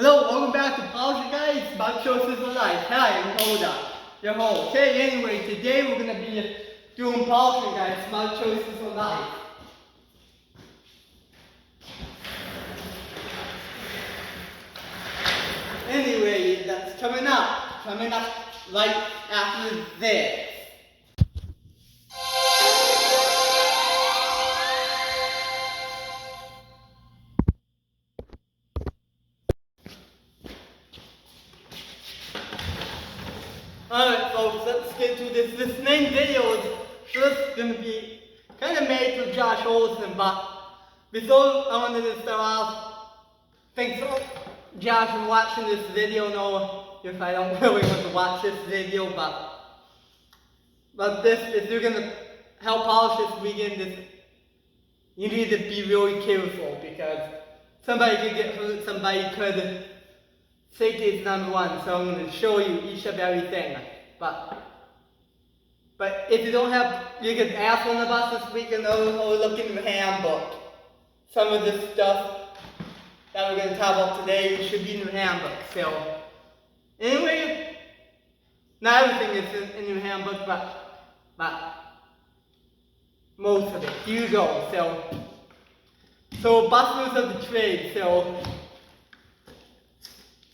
Hello, welcome back to Polish Guys, my choices of life. Hi, I'm Hoda, your host. Okay, anyway, today we're going to be doing Polish Guys, my choices of life. Anyway, that's coming up right after this. Alright folks, let's get to this. This main video is first going to be kind of made for Josh Olson, but before I wanted to start off, thanks for Josh for watching this video. No, if I don't really want to watch this video, but this, if you're going to help polish this weekend, you need to be really careful because somebody could get hurt, somebody could. Safety is number one, so I'm going to show you each of everything. But if you don't have, you can ask one of us this weekend or look in your handbook. Some of this stuff that we're going to talk about today should be in your handbook. So, anyway, not everything is in your handbook, but most of it. Here you go. So busters of the trade. So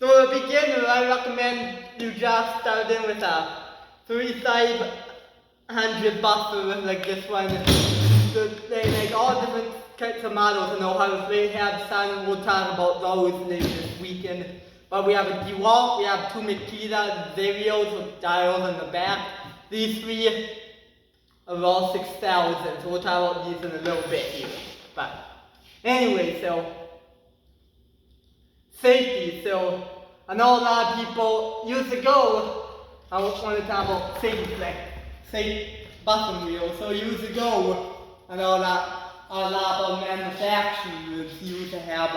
to begin, I recommend you just start in with a 3500 buster like this one. So they make all different types of models and how they have some. We'll talk about those this weekend. But we have a DeWalt, we have two Makita Zerios with dials in the back. These three are all 6000, so we'll talk about these in a little bit here. But anyway, Safety. So I know a lot of people years ago, I want to talk about safe button wheels. So years ago, I know a lot of manufacturers used to have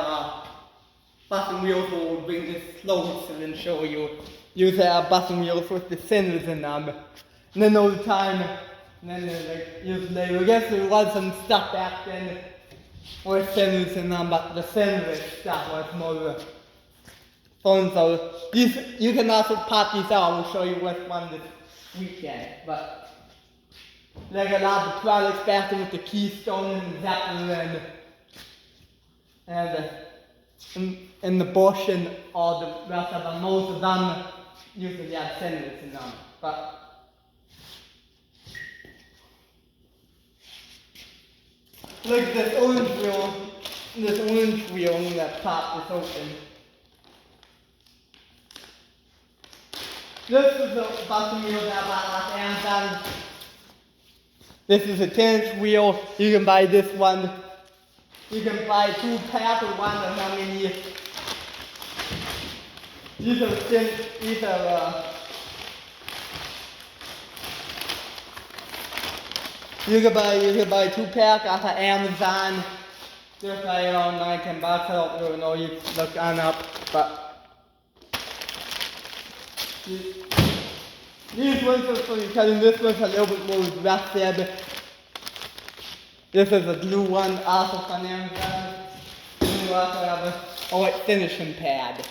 button wheels. We'll bring this closer and show you. Used to have button wheels with the cinders in them. And then over time, years later, I guess there was some stuff back then with cinders in them, but the cinders stuff was more fun. So you can also pop these out. We'll show you which one this weekend. But like a lot of products back then with the Keystone and Zeppelin and the Bosch and all the rest of them. Most of them usually have cinders in them. But look at this orange wheel. I'm gonna pop this open. This is a button wheel that I bought off Amazon. This is a 10-inch wheel. You can buy this one. You can buy 2-pack or one of how many. These are you can buy 2-pack off of Amazon. They're probably around $9-10. I don't really know. You can look on up, but these ones are for cutting. This one's a little bit more aggressive. This is a blue one, also from Amazon. You also have a white finishing pad.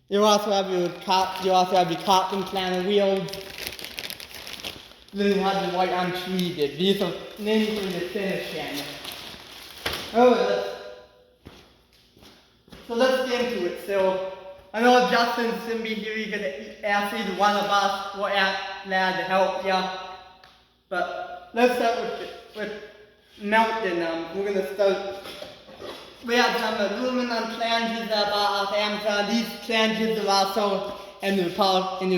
You also have your cotton planner wheels. Then you have the white untreated. These are mainly for the finishing. So let's get into it. So I know Justin's gonna be here. You can ask either one of us. We're glad to help you. But let's start with mounting them. We're gonna start. We have some aluminum flanges that I bought off Amazon. These flanges are also in your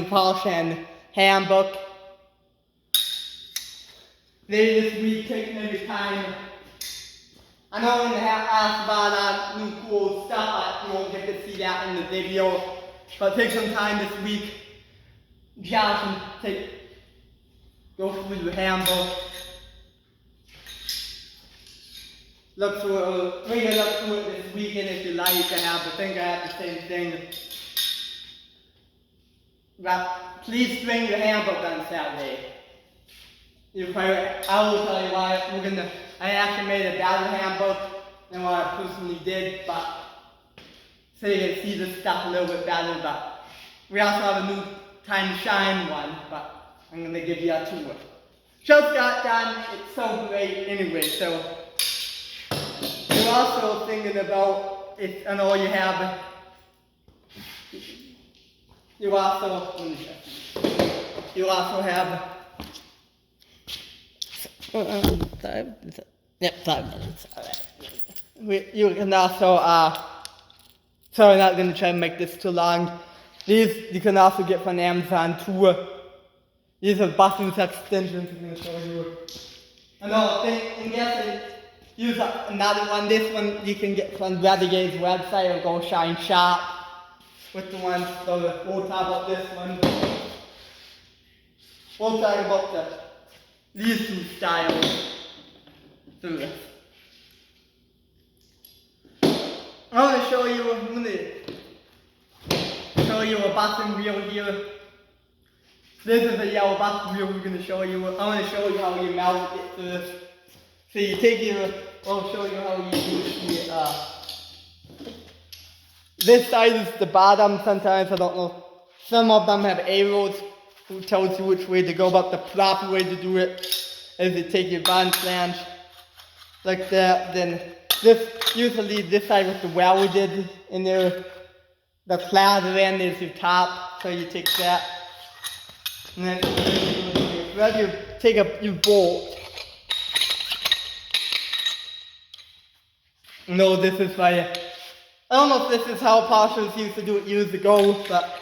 polishing handbook. They just be taking every time. I know I'm going to ask about new cool stuff, but you won't get to see that in the video. But take some time this week. Josh can go through your handbook. Look through it, we can look through it this weekend if you like. I think I have the same thing. But please bring your handbook on Saturday. I will tell you why. I actually made a battle handbook than what I personally did, but so you can see the stuff a little bit better. But we also have a new Time Shine one, but I'm going to give you a tour. Just got done, it's so great anyway, so you're also thinking about it, and all you have, you also have, 5 minutes, alright. You can also, sorry, I'm not going to try to make this too long. These you can also get from Amazon too. These are buttons extensions I'm going to show you. Another thing, and yes, use another one. This one you can get from Redigade's website or go Shine Shop with the ones. So we'll talk about this one. We'll talk about these two styles through this. I'm going to show you a button wheel here. This is a yellow button wheel we're going to show you. I'm going to show you how you mount it first. So you take I'll show you how you use this side is the bottom. Sometimes, I don't know, some of them have arrows who tells you which way to go, but the proper way to do it is to take your bond flange like that. Then usually this side with the welded in there, the flat end is your top, so you take that. And then you take your bolt. No, this is why, I don't know if this is how Pashas used to do it years ago, but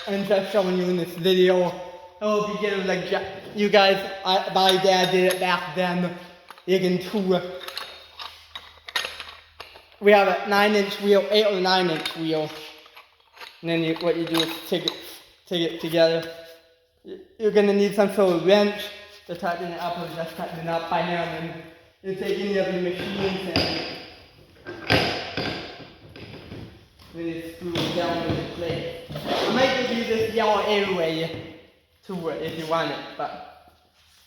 I'm just showing you in this video. It will be getting like you guys, my dad did it back then. You can too. We have a 9-inch wheel, 8 or 9-inch wheel. And then what you do is take it together. You're gonna need some sort of wrench to tighten it up, or just tighten it up by hand. And you take any of your machines and then you screw it down with the plate. I might give you this yellow anyway to it if you want it, but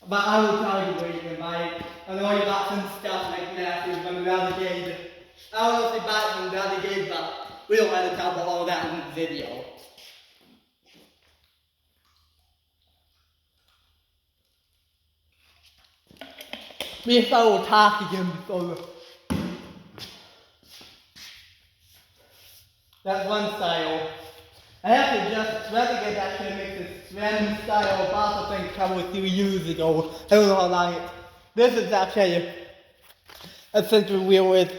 I will tell you where you can buy it. I know you got some stuff like that from Renegade. I don't know if they buy it from Renegade, but we don't want to talk about all that in the video. Me if I will talk again before. That's one style. I have to just Renegade actually makes this random style boss I think probably 3 years ago. I don't know how long it. This is actually a center wheel with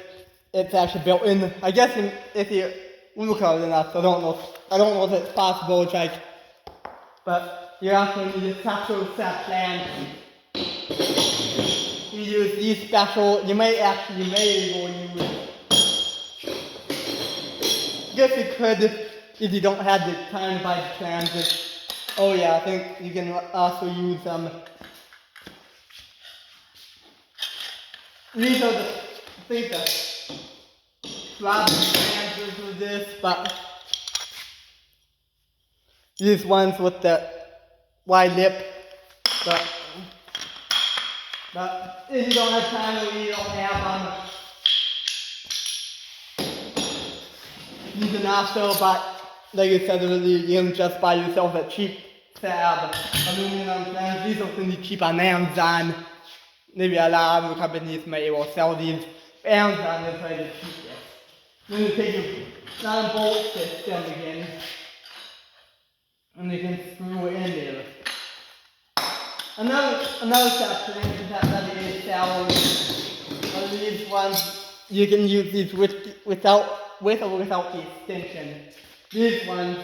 it's actually built in. I guess if you look at it enough, I don't know if it's possible, it's like, but you actually need a special set plan. You use these special, you may go use, I guess you could if you don't have the time to buy the plans. Oh yeah, I think you can also use these are the rather plans for this, but these ones with the wide lip, but if you don't have time or you don't have you can also buy, like I said earlier, you can just buy yourself a cheap tab aluminum plans. These are really cheap on Amazon. Maybe a lot of other companies may will sell these. Amazon is like the cheapest. Then you take your non-bolt system again, and you can screw it in there. Another section is that Renegade sells these ones. You can use these with or without the extension. These ones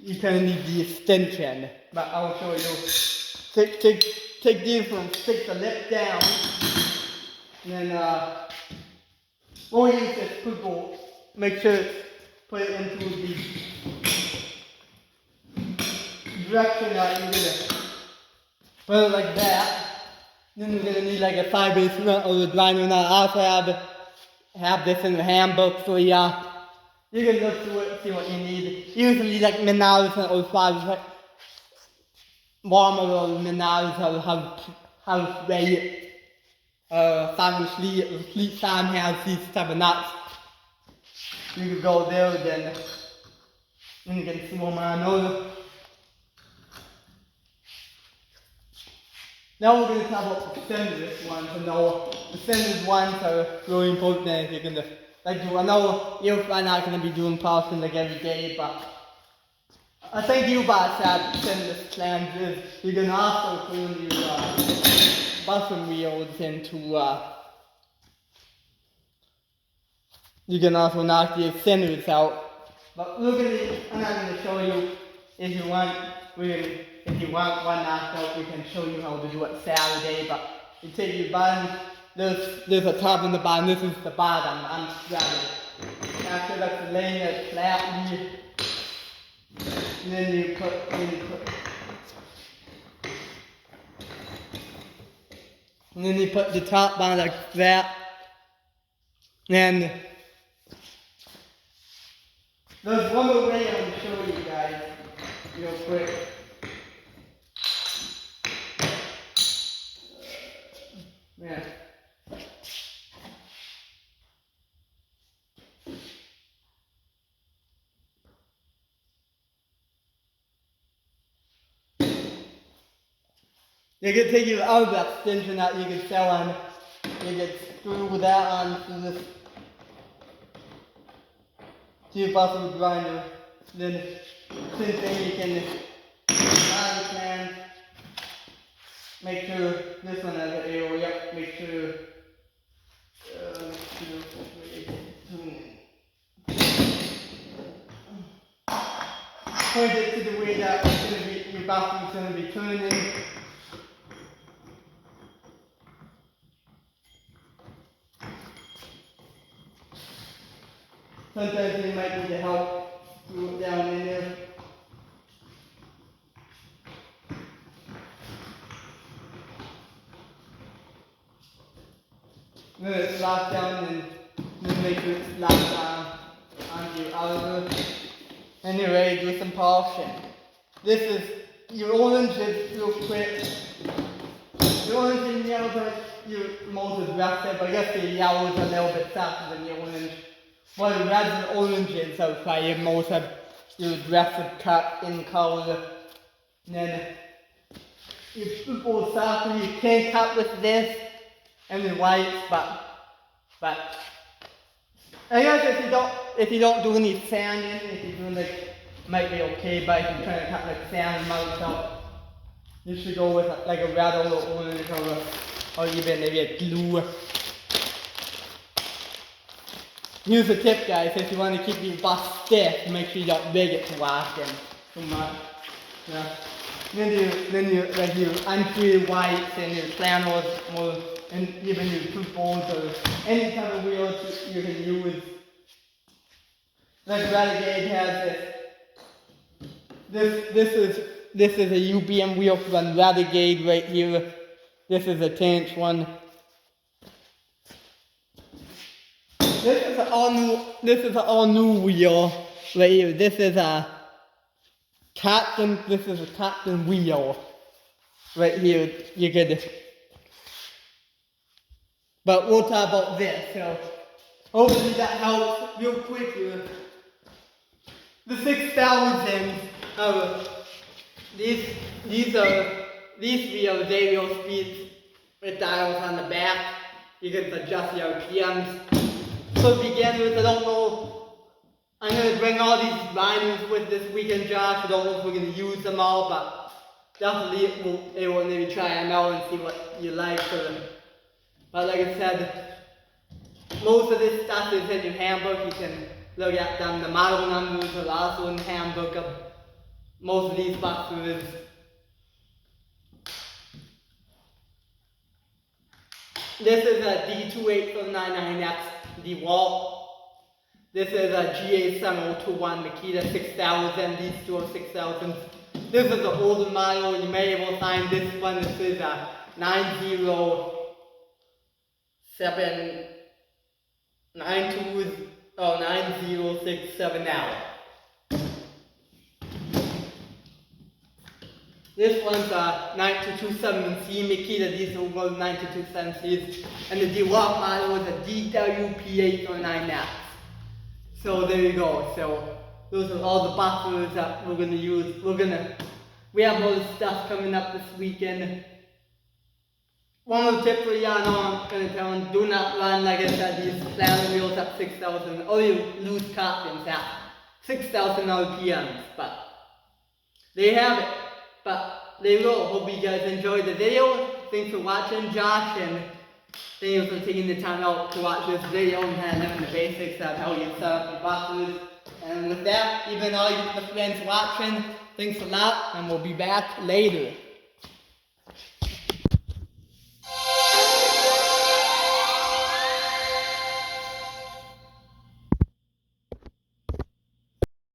you kind of need the extension, but I'll show you. Take these ones, stick the lip down, and then we'll use this football. Make sure it's put it into the direction that you're gonna put it like that. Then you're gonna need like a 5/8 nut or a grinder nut. I also have this in the handbook, so yeah, you can look through it and see what you need. Usually like Menards or 5, like Walmart or Menards have great Simon Fleet Sam has these type of nuts. You could go there, then you can see what I know. Now we're going to talk about the centered ones. And now the centered ones are really important if you're going to do. I know you're not going to be doing passing like every day, but I think you guys have centered plans is you're going to also clean your button wheels into you can also knock the centers out. But look at it, I'm not going to show you. If you want, if you want one knocked out, we can show you how to do it Saturday. But you take your button, there's a top and the bottom, this is the bottom, I'm strapping. After that's laying it flatly, and then you put, and then you put the top on like that, and there's one more way I'm going to show you guys real quick. Yeah. You can take your other extension that you can sell on. You can screw that on to this two-button grinder. Then, same thing, you can make sure this one has an area. Make sure. Point it to the way that it's going to be, your bathroom is going to be turning. Sometimes you might need to help screw it down in there. Then it's locked down and then make sure it's locked down onto your outer. And you're ready to do some polishing. This is your oranges real quick. Your orange and yellows are your most aggressive, but I guess the yellow is a little bit softer than the orange. Well, the reds and oranges are probably most of your aggressive cut in color. And then your purple softer, you can cut with this and the whites, but I guess if you don't do any sanding, if you're doing like, might be okay, but if you're trying to cut like sand mounts out, you should go with like a red or orange or even maybe a blue. Here's a tip, guys, if you want to keep your bus stiff, make sure you don't big it to washing too much. Yeah. Then you like your untreated whites and your flannels and even your footballs or any type of wheels you can use. Like Renegade has this. This is a UBM wheel from Renegade right here. This is a 10-inch one. This is an all new wheel right here. This is a Captain wheel right here. You could. But we'll talk about this. So hopefully that helps real quick here. The 6000s. These wheels, they wheel speeds with dials on the back. You can adjust your RPMs. So to begin with, I don't know. I'm gonna bring all these bindings with this weekend, Josh. I don't know if we're gonna use them all, but definitely we'll maybe try them out and see what you like for them. But like I said, most of this stuff is in your handbook. You can look at them. The model numbers are also in the handbook of most of these boxes. This is a D28499X DeWalt. This is a GA7021 Makita 6000. These two are 6000s. This is an older model. You may be able to find this one. This is a 9067L. This one's a 927C Makita diesel with 92 and the D-Walk model is a DWP809X. So there you go. So those are all the buffers that we're gonna use. We have all this stuff coming up this weekend. One more tip for y'all, I'm gonna tell them, do not run, like I said, these landing wheels at 6,000, or you lose confidence at 6,000 RPMs, but they have it. But there you go. Hope you guys enjoyed the video. Thanks for watching, Josh, and thank you for taking the time out to watch this video and kind of learn the basics of how you set up your buffers. And with that, even all the friends watching, thanks a lot, and we'll be back later.